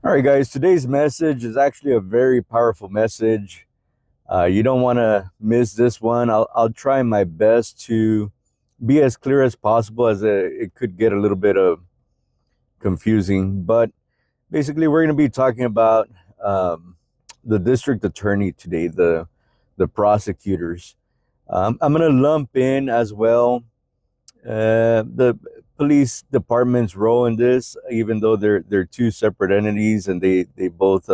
All right, guys, today's message is actually a very powerful message. You don't want to miss this one. I'll try my best to be as clear as possible, as it could get a little bit of confusing. But basically, we're going to be talking about the district attorney today, the prosecutors. I'm going to lump in as well the police department's role in this, even though they're two separate entities and they both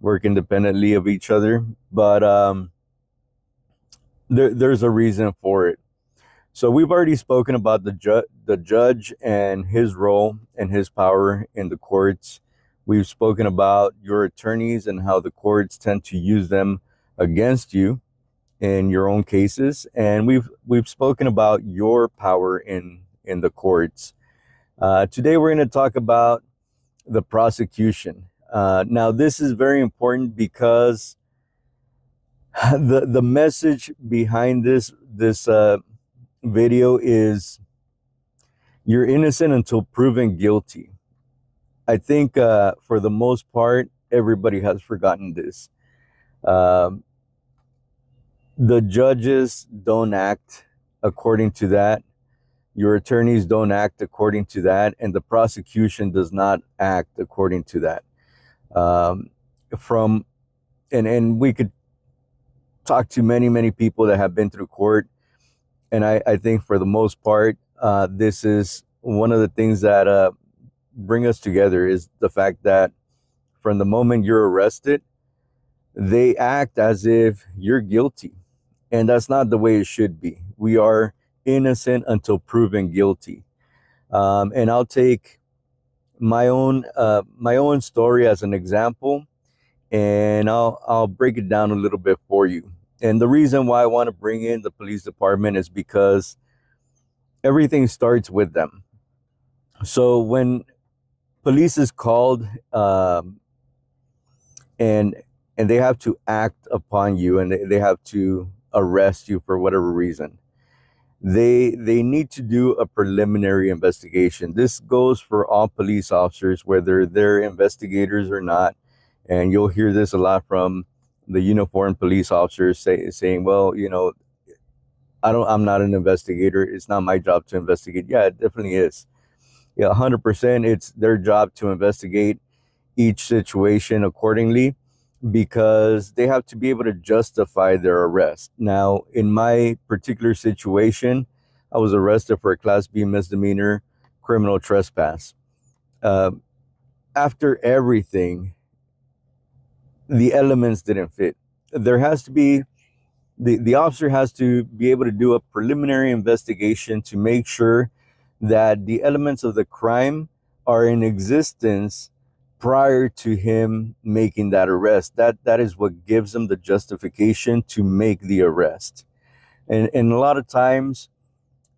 work independently of each other. But there's a reason for it. So we've already spoken about the judge and his role and his power in the courts. We've spoken about your attorneys and how the courts tend to use them against you in your own cases, and we've spoken about your power in the courts. Today we're going to talk about the prosecution. Now this is very important because the message behind this video is you're innocent until proven guilty. I think for the most part everybody has forgotten this. The judges don't act according to that. Your attorneys don't act according to that, and the prosecution does not act according to that. And we could talk to many people that have been through court, and I think for the most part, this is one of the things that bring us together is the fact that from the moment you're arrested, they act as if you're guilty. And that's not the way it should be. We are innocent until proven guilty. And I'll take my own story as an example, and I'll break it down a little bit for you. And the reason why I want to bring in the police department is because everything starts with them. So when police is called, and they have to act upon you, and they have to arrest you for whatever reason, they need to do a preliminary investigation. This goes for all police officers, whether they're investigators or not. And you'll hear this a lot from the uniformed police officers saying, well, I'm not an investigator, it's not my job to investigate. Yeah, it definitely is. Yeah, 100%, it's their job to investigate each situation accordingly, because they have to be able to justify their arrest. Now, in my particular situation, I was arrested for a Class B misdemeanor criminal trespass. After everything, the elements didn't fit. There has to be, the officer has to be able to do a preliminary investigation to make sure that the elements of the crime are in existence prior to him making that arrest. That is what gives him the justification to make the arrest. And a lot of times,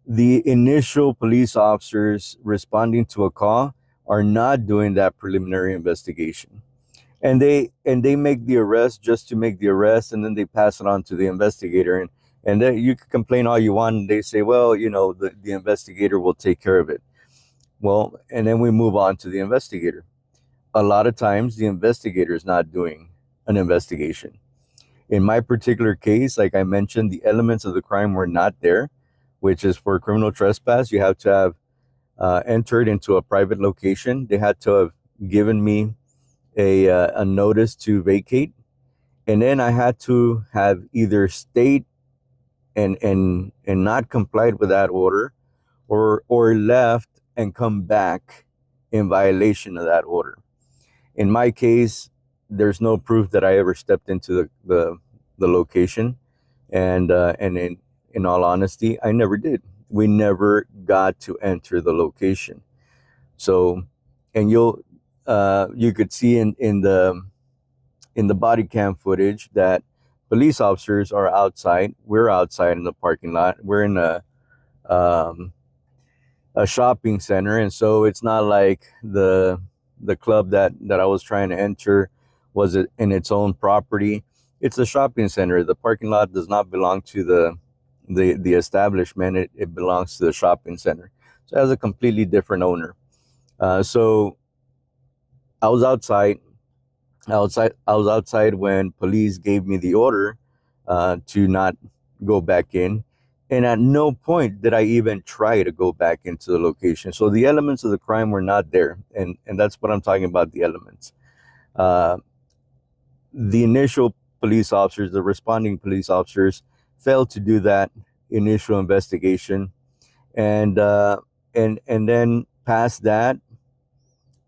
the initial police officers responding to a call are not doing that preliminary investigation. And they make the arrest just to make the arrest, and then they pass it on to the investigator. And then you can complain all you want, and they say, well, the investigator will take care of it. Well, and then we move on to the investigator. A lot of times the investigator is not doing an investigation. In my particular case, like I mentioned, the elements of the crime were not there, which is for criminal trespass. You have to have entered into a private location. They had to have given me a notice to vacate. And then I had to have either stayed and not complied with that order, or left and come back in violation of that order. In my case, there's no proof that I ever stepped into the location, and in all honesty, I never did. We never got to enter the location. So, and you could see in the body cam footage that police officers are outside. We're outside in the parking lot. We're in a shopping center, and so it's not like the club that I was trying to enter was in its own property. It's a shopping center. The parking lot does not belong to the establishment. It belongs to the shopping center. So it has a completely different owner. So I was outside when police gave me the order to not go back in, and at no point did I even try to go back into the location. So the elements of the crime were not there, and that's what I'm talking about. The elements. Uh, the initial police officers, the responding police officers, failed to do that initial investigation, and and then past that,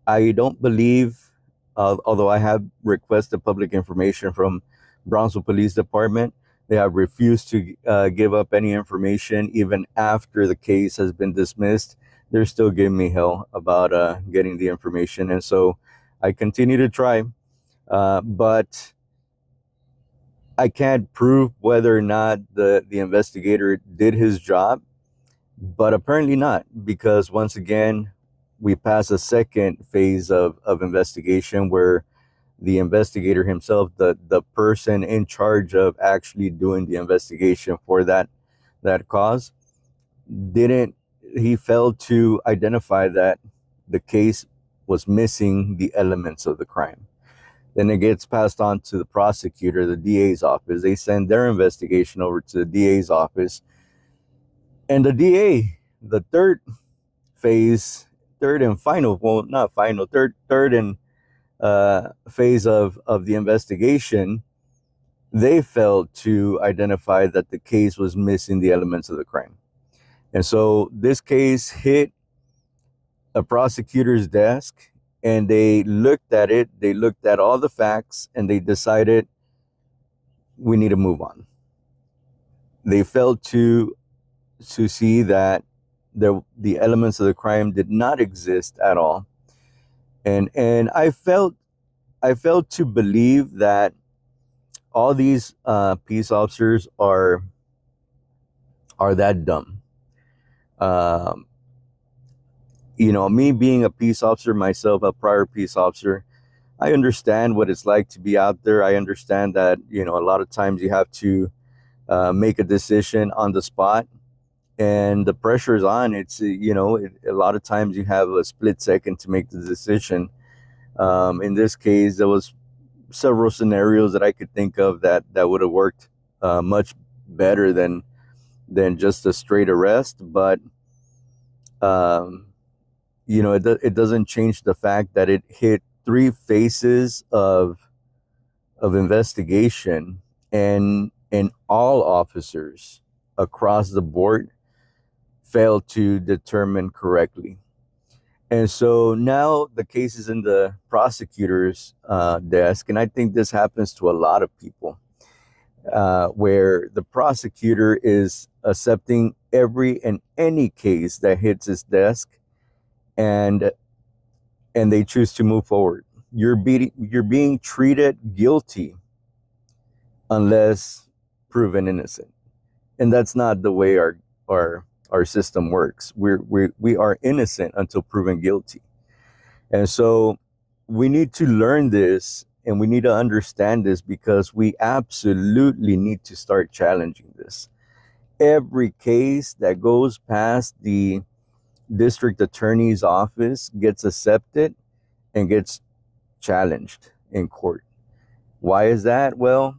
I don't believe, although I have requested public information from Brownsville Police Department, they have refused to give up any information even after the case has been dismissed. They're still giving me hell about getting the information, and so I continue to try, but I can't prove whether or not the investigator did his job, but apparently not, because once again, we pass a second phase of investigation where the investigator himself, the person in charge of actually doing the investigation for that cause, didn't he failed to identify that the case was missing the elements of the crime. Then it gets passed on to the prosecutor, the DA's office. They send their investigation over to the DA's office, and the DA, the third phase, third and final, well, not final, third and phase of the investigation, they failed to identify that the case was missing the elements of the crime. And so this case hit a prosecutor's desk, and they looked at it, they looked at all the facts, and they decided we need to move on. They failed to see that the elements of the crime did not exist at all. And I felt to believe that all these peace officers are that dumb. Um, me being a peace officer myself, a prior peace officer, I understand what it's like to be out there. I understand that a lot of times you have to make a decision on the spot, and the pressure is on. It's a lot of times you have a split second to make the decision. In this case, there was several scenarios that I could think of that would have worked much better than just a straight arrest. But it doesn't change the fact that it hit three phases of investigation, and all officers across the board failed to determine correctly. And so now the case is in the prosecutor's desk, and I think this happens to a lot of people, where the prosecutor is accepting every and any case that hits his desk, and they choose to move forward. You're being treated guilty unless proven innocent, and that's not the way our system works. We are innocent until proven guilty. And so we need to learn this, and we need to understand this, because we absolutely need to start challenging this. Every case that goes past the district attorney's office gets accepted and gets challenged in court. Why is that? Well,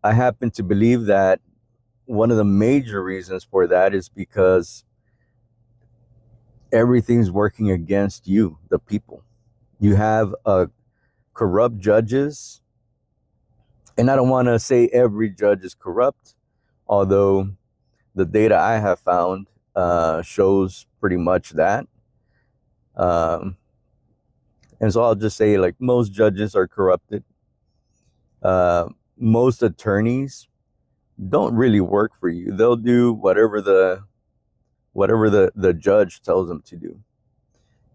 I happen to believe that one of the major reasons for that is because everything's working against you, the people. You have corrupt judges, and I don't want to say every judge is corrupt, although the data I have found shows pretty much that. And so I'll just say, like, most judges are corrupted. Most attorneys don't really work for you. They'll do whatever the judge tells them to do.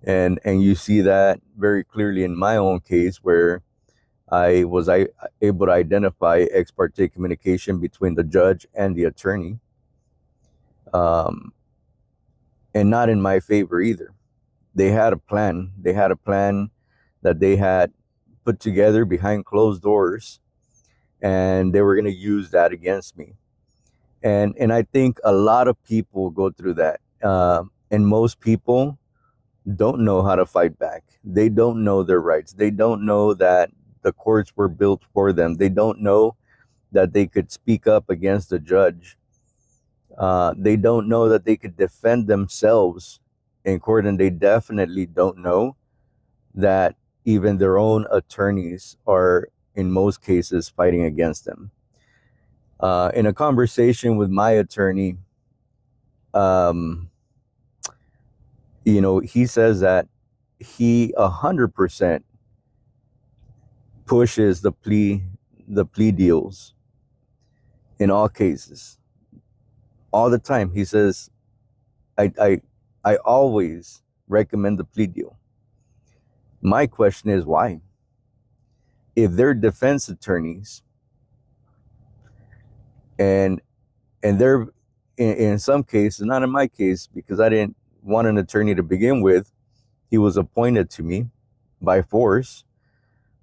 And you see that very clearly in my own case, where I was able to identify ex parte communication between the judge and the attorney, and not in my favor either. They had a plan. They had a plan that they had put together behind closed doors, and they were going to use that against me. And I think a lot of people go through that, and most people don't know how to fight back. They don't know their rights. They don't know that the courts were built for them. They don't know that they could speak up against the judge. They don't know that they could defend themselves in court, and they definitely don't know that even their own attorneys are, in most cases, fighting against them. In a conversation with my attorney, um, he says that he 100% pushes the plea deals in all cases, all the time. He says, I always recommend the plea deal. My question is why? If they're defense attorneys and they're in some cases, not in my case, because I didn't want an attorney to begin with. He was appointed to me by force.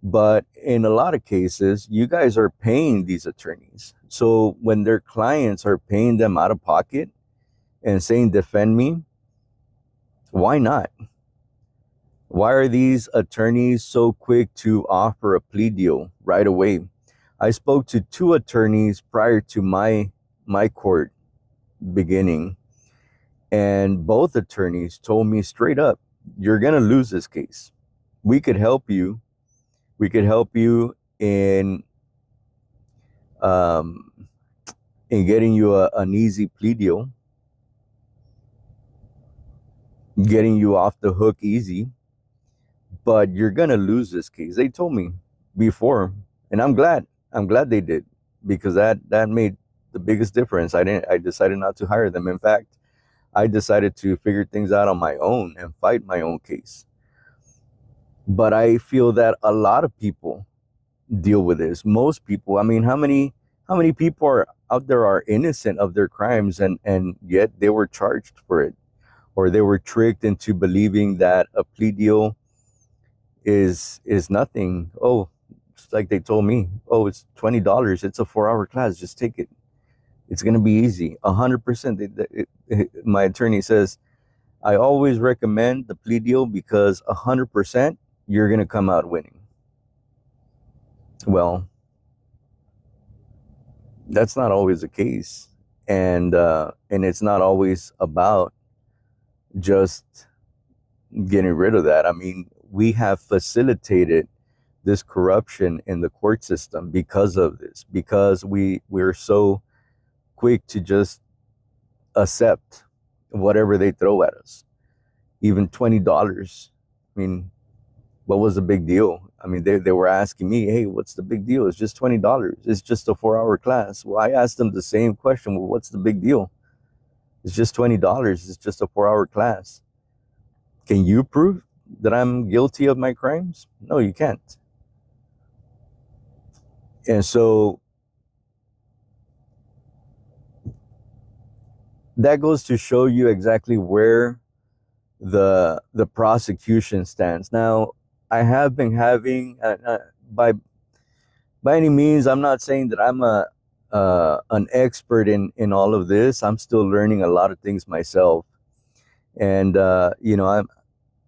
But in a lot of cases, you guys are paying these attorneys. So when their clients are paying them out of pocket and saying, defend me, why not? Why are these attorneys so quick to offer a plea deal right away? I spoke to 2 attorneys prior to my court beginning, and both attorneys told me straight up, you're going to lose this case. We could help you. We could help you in getting you an easy plea deal, getting you off the hook easy, but you're gonna lose this case. They told me before, and I'm glad they did, because that made the biggest difference. I decided not to hire them. In fact, I decided to figure things out on my own and fight my own case. But I feel that a lot of people deal with this. Most people, I mean, how many people are out there are innocent of their crimes, and yet they were charged for it, or they were tricked into believing that a plea deal is nothing. Oh, it's like they told me, oh, it's $20, it's a 4-hour class, just take it, it's going to be easy. 100%. My attorney says, I always recommend the plea deal because 100% you're going to come out winning. Well, that's not always the case, and it's not always about just getting rid of that. I mean, we have facilitated this corruption in the court system because of this, because we're so quick to just accept whatever they throw at us. Even $20. I mean, what was the big deal? I mean, they were asking me, hey, what's the big deal? It's just $20. It's just a 4-hour class. Well, I asked them the same question. Well, what's the big deal? It's just $20. It's just a 4-hour class. Can you prove that I'm guilty of my crimes? No, you can't. And so that goes to show you exactly where the prosecution stands. Now, I have been having by any means, I'm not saying that I'm an expert in all of this. I'm still learning a lot of things myself, and I'm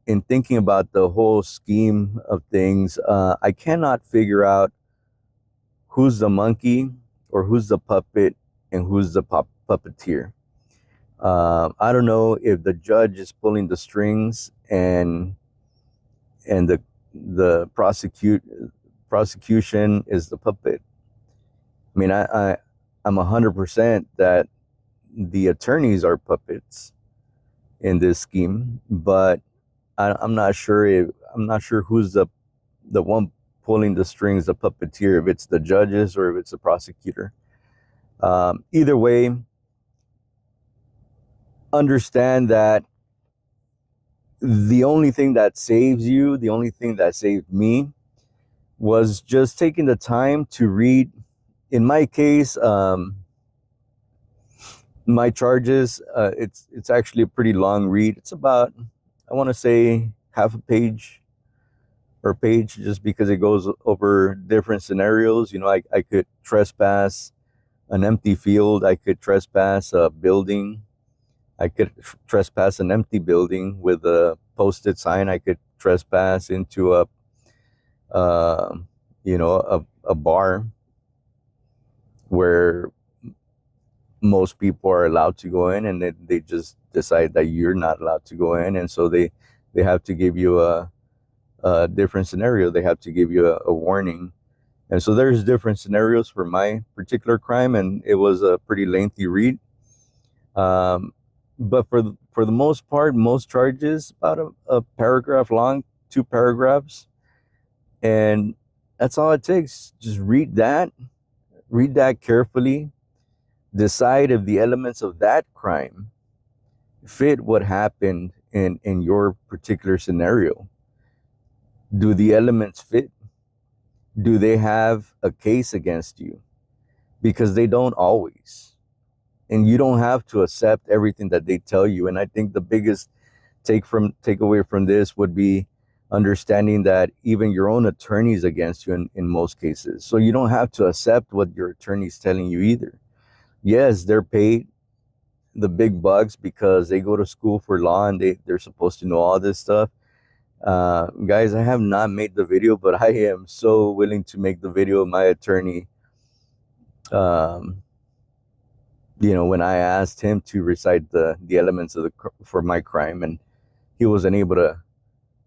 in thinking about the whole scheme of things. I cannot figure out who's the monkey or who's the puppet and who's the puppeteer. I don't know if the judge is pulling the strings and the prosecution is the puppet. I mean, I'm 100% that the attorneys are puppets in this scheme, but I'm not sure who's the one pulling the strings, the puppeteer, if it's the judges or if it's the prosecutor. Either way, understand that the only thing that saves you, the only thing that saved me, was just taking the time to read. In my case, my charges, it's actually a pretty long read. It's about, I want to say, half a page or page, just because it goes over different scenarios. I could trespass an empty field. I could trespass a building. I could trespass an empty building with a posted sign, I could trespass into uh, a bar where most people are allowed to go in, and they just decide that you're not allowed to go in, and so they have to give you a different scenario. They have to give you a warning. And so there's different scenarios for my particular crime, and it was a pretty lengthy read. But for the most part, most charges about a paragraph long, 2 paragraphs, and that's all it takes. Just read that carefully, decide if the elements of that crime fit what happened in your particular scenario. Do the elements fit? Do they have a case against you? Because they don't always. And you don't have to accept everything that they tell you. And I think the biggest takeaway from this would be understanding that even your own attorney is against you in most cases. So you don't have to accept what your attorney is telling you either. Yes, they're paid the big bucks because they go to school for law and they're supposed to know all this stuff. Guys, I have not made the video, but I am so willing to make the video of my attorney. When I asked him to recite the elements of for my crime, and he wasn't able to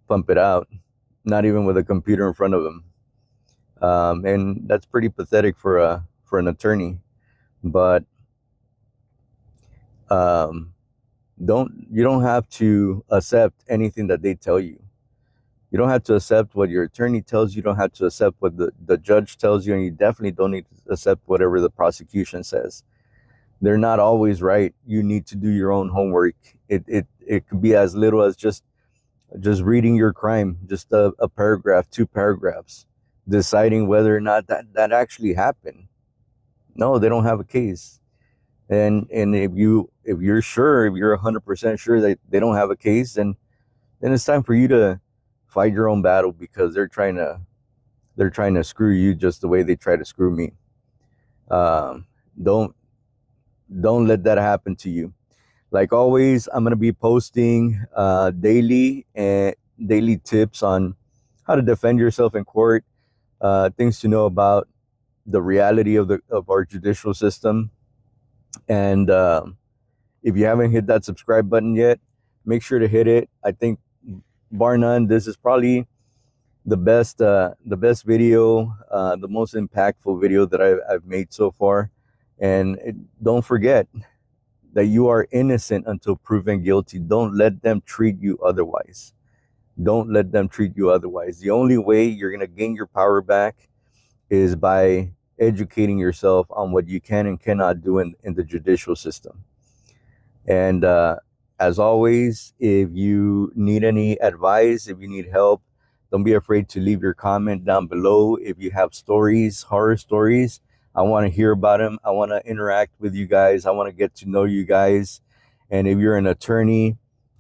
pump it out, not even with a computer in front of him. And that's pretty pathetic for an attorney. But you don't have to accept anything that they tell you. You don't have to accept what your attorney tells you. You don't have to accept what the judge tells you, and you definitely don't need to accept whatever the prosecution says. They're not always right. You need to do your own homework. It could be as little as just reading your crime, just a paragraph, 2 paragraphs, deciding whether or not that actually happened. No, they don't have a case. And if you're sure, if you're 100% sure that they don't have a case, then it's time for you to fight your own battle, because they're trying to screw you just the way they try to screw me. Don't let that happen to you. Like always, I'm going to be posting daily tips on how to defend yourself in court, things to know about the reality of our judicial system. And if you haven't hit that subscribe button yet, make sure to hit it. I think, bar none, this is probably the best video, the most impactful video that I've made so far. And don't forget that you are innocent until proven guilty. Don't let them treat you otherwise. Don't let them treat you otherwise. The only way you're going to gain your power back is by educating yourself on what you can and cannot do in the judicial system. And as always, if you need any advice, if you need help, don't be afraid to leave your comment down below. If you have stories, horror stories, I want to hear about them. I want to interact with you guys. I want to get to know you guys. And if you're an attorney,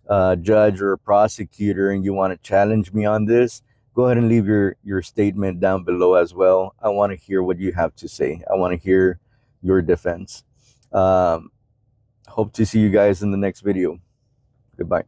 judge, or a prosecutor, and you want to challenge me on this, go ahead and leave your statement down below as well. I want to hear what you have to say. I want to hear your defense. Hope to see you guys in the next video. Goodbye.